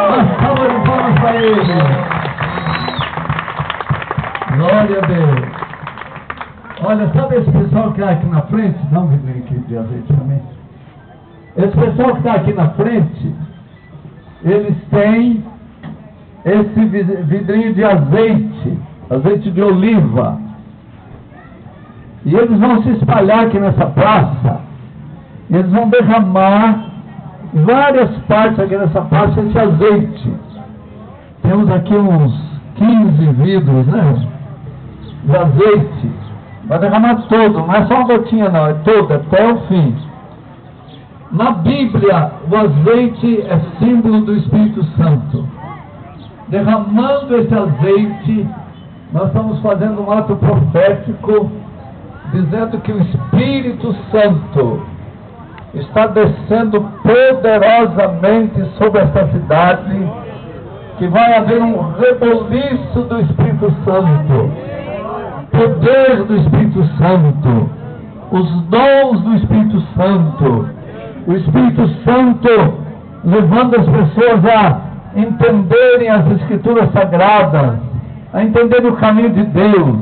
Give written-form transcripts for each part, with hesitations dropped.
Uma salva de palmas para ele. Glória a Deus. Olha, sabe esse pessoal que está aqui na frente? Dá um vidrinho aqui de azeite para mim. Esse pessoal que está aqui na frente, eles têm esse vidrinho de azeite, azeite de oliva. E eles vão se espalhar aqui nessa praça. Eles vão derramar várias partes aqui nessa praça esse azeite. Temos aqui uns 15 vidros, né? De azeite. Vai derramar todo, não é só uma gotinha não, é todo, até o fim. Na Bíblia, o azeite é símbolo do Espírito Santo. Derramando esse azeite, nós estamos fazendo um ato profético, dizendo que o Espírito Santo está descendo poderosamente sobre esta cidade, que vai haver um reboliço do Espírito Santo, poder do Espírito Santo, os dons do Espírito Santo, o Espírito Santo levando as pessoas a entenderem as Escrituras Sagradas, a entenderem o caminho de Deus.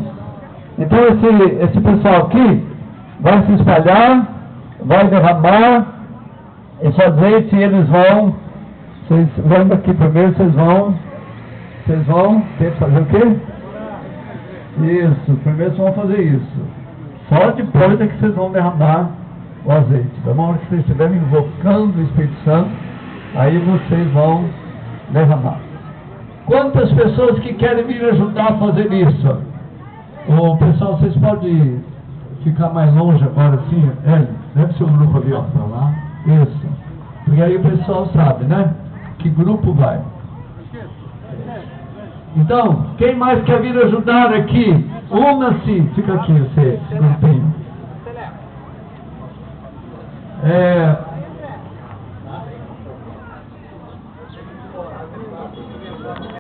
Então esse pessoal aqui vai se espalhar, vai derramar esse azeite e eles vão, vocês lembram que primeiro vocês vão ter que fazer o quê? Isso, primeiro vocês vão fazer isso. Só depois é que vocês vão derramar o azeite. Da hora que vocês estiverem invocando o Espírito Santo, aí vocês vão derramar. Quantas pessoas que querem vir ajudar a fazer isso? O pessoal, vocês podem ficar mais longe agora assim? Deve ser um grupo ali, ó, pra lá. Isso. Porque aí o pessoal sabe, né? Que grupo vai. Então, quem mais quer vir ajudar aqui? Una-se. Fica aqui, você, esse grupinho.